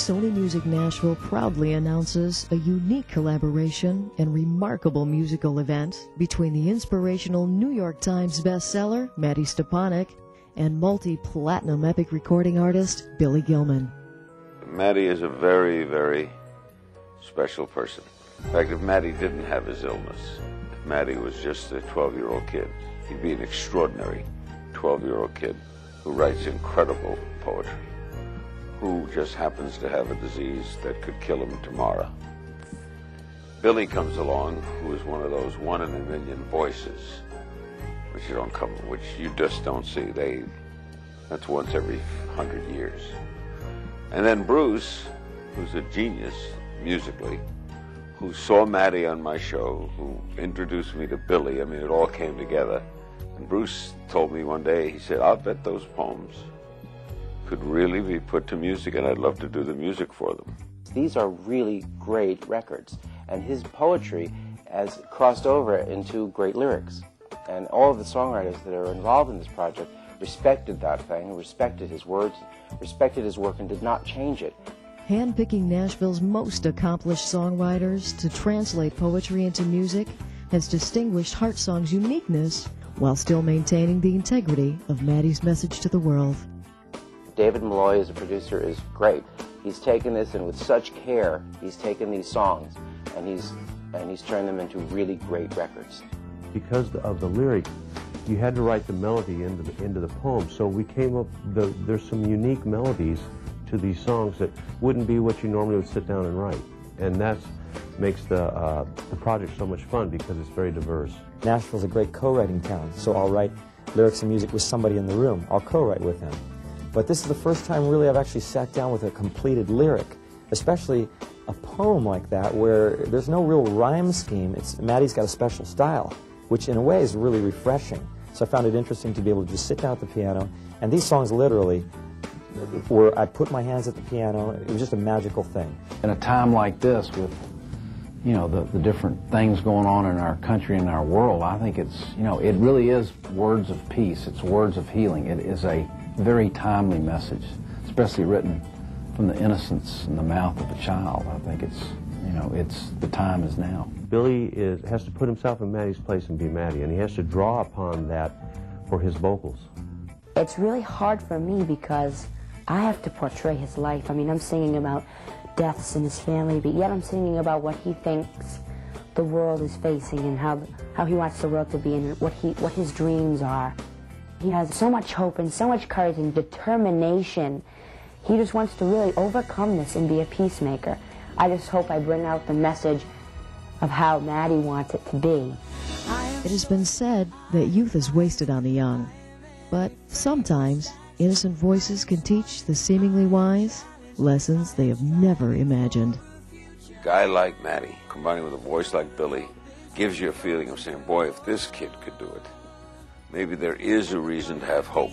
Sony Music Nashville proudly announces a unique collaboration and remarkable musical event between the inspirational New York Times bestseller, Maddie Stepanek, and multi-platinum epic recording artist, Billy Gilman. Maddie is a very, very special person. In fact, if Maddie didn't have his illness, if Maddie was just a 12-year-old kid, he'd be an extraordinary 12-year-old kid who writes incredible poetry, who just happens to have a disease that could kill him tomorrow. Billy comes along, who is one of those 1 in a million voices, which you just don't see. That's once every 100 years. And then Bruce, who's a genius musically, who saw Maddie on my show, who introduced me to Billy. I mean, it all came together. And Bruce told me one day, he said, "I'll bet those poems could really be put to music, and I'd love to do the music for them." These are really great records, and his poetry has crossed over into great lyrics. And all of the songwriters that are involved in this project respected that thing, respected his words, respected his work, and did not change it. Handpicking Nashville's most accomplished songwriters to translate poetry into music has distinguished Heartsongs' uniqueness while still maintaining the integrity of Maddie's message to the world. David Malloy as a producer is great. He's taken this, and with such care, he's taken these songs and he's turned them into really great records. Because of the lyric, you had to write the melody into the poem. So we came up, there's some unique melodies to these songs that wouldn't be what you normally would sit down and write. And that makes the project so much fun because it's very diverse. Nashville's a great co-writing town, so I'll write lyrics and music with somebody in the room. I'll co-write with him. But this is the first time really I've actually sat down with a completed lyric, especially a poem like that where there's no real rhyme scheme. Maddie's got a special style, which in a way is really refreshing. So I found it interesting to be able to just sit down at the piano, and these songs literally where I put my hands at the piano, it was just a magical thing. In a time like this with, you know, the different things going on in our country and our world, I think it's, you know, it really is words of peace. It's words of healing. It is a very timely message, especially written from the innocence in the mouth of a child. I think it's, you know, the time is now. Billy has to put himself in Maddie's place and be Maddie, and he has to draw upon that for his vocals. It's really hard for me because I have to portray his life. I mean, I'm singing about deaths in his family, but yet I'm singing about what he thinks the world is facing and how he wants the world to be and what his dreams are. He has so much hope and so much courage and determination. He just wants to really overcome this and be a peacemaker. I just hope I bring out the message of how Maddie wants it to be. It has been said that youth is wasted on the young, but sometimes innocent voices can teach the seemingly wise lessons they have never imagined. A guy like Maddie, combining with a voice like Billy, gives you a feeling of saying, boy, if this kid could do it, maybe there is a reason to have hope.